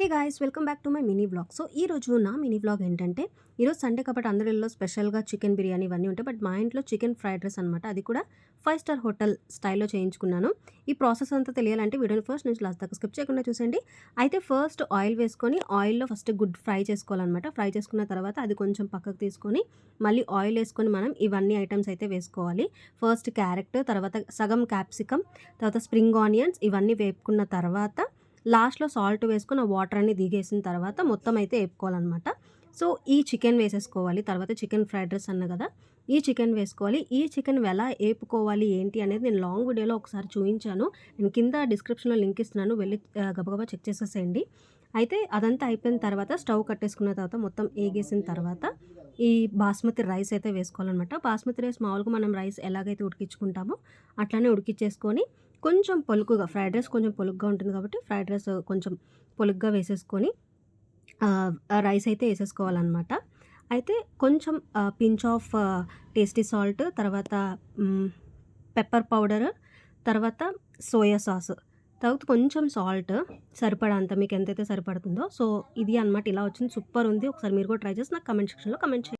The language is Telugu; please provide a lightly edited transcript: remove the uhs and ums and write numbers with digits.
Hey guys, welcome back to my mini vlog. So ఈ రోజు నా మినీ వ్లాగ్ ఏంటంటే, ఈరోజు సండే కాబట్టి అందరి ఇళ్ళలో స్పెషల్‌గా చికెన్ బిర్యానీ ఇవన్నీ ఉంటాయి. బట్ మా ఇంట్లో చికెన్ ఫ్రైడ్ రైస్ అనమాట. అది కూడా 5 స్టార్ హోటల్ స్టైల్‌లో చేయించుకున్నాను. ఈ ప్రాసెస్ అంతా తెలియాలంటే వీడియోని ఫస్ట్ నుంచి లాస్ట్ దాకా స్కిప్ చేయకుండా చూసేయండి. అయితే ఫస్ట్ ఆయిల్ వేసుకొని ఆయిల్‌లో ఫస్ట్ గుడ్ ఫ్రై చేసుకోవాలనమాట. ఫ్రై చేసుకున్న తర్వాత అది కొంచెం పక్కకు తీసుకొని మళ్ళీ ఆయిల్ వేసుకొని మనం ఇవన్నీ ఐటెమ్స్ అయితే వేసుకోవాలి. ఫస్ట్ క్యారెట్, తర్వాత సగం క్యాప్సికమ్, తర్వాత స్ప్రింగ్ ఆనియన్స్ ఇవన్నీ వేపుకున్న తర్వాత లాస్ట్‌లో సాల్ట్ వేసుకొని ఆ వాటర్ అన్నీ దిగేసిన తర్వాత మొత్తం అయితే ఏపుకోవాలనమాట. సో, ఈ చికెన్ వేసేసుకోవాలి. తర్వాత చికెన్ ఫ్రైడ్ రైస్ అన్నా గదా! ఈ చికెన్ వేసుకోవాలి. ఈ చికెన్ ఎలా ఏపుకోవాలి ఏంటి అనేది నేను లాంగ్ వీడియోలో ఒకసారి చూయించాను. నేను కింద డిస్క్రిప్షన్‌లో లింక్ ఇస్తున్నాను. వెళ్ళి గబగబా చెక్ చేసేసేయండి. అయితే అదంతా అయిపోయిన తర్వాత స్టవ్ కట్టేసుకున్న తర్వాత మొత్తం ఏగేసిన తర్వాత ఈ బాస్మతి రైస్ అయితే వేసుకోవాలనమాట. బాస్మతి రైస్ మామూలుగా మనం రైస్ ఎలాగైతే ఉడికించుకుంటామో అట్లానే ఉడికిచ్చేసుకొని కొంచెం పలుకుగా ఫ్రైడ్ రైస్ కొంచెం పొలుగ్గా ఉంటుంది కాబట్టి ఫ్రైడ్ రైస్ కొంచెం పొలుగ్గా వేసేసుకొని ఆ రైస్ అయితే ఏసేసుకోవాలనమాట. అయితే కొంచెం పించ్ ఆఫ్ టేస్టీ సాల్ట్, తర్వాత పెప్పర్ పౌడర్, తర్వాత సోయా సాస్, తర్వాత కొంచెం సాల్ట్ సరిపడా అంత మీకు ఎంతైతే సరిపడుతుందో. సో, ఇది అనమాట ఇలా వచ్చింది. సూపర్ ఉంది. ఒకసారి మీరు కూడా ట్రై చేసి నాకు కామెంట్ సెక్షన్‌లో కామెంట్ చేయండి.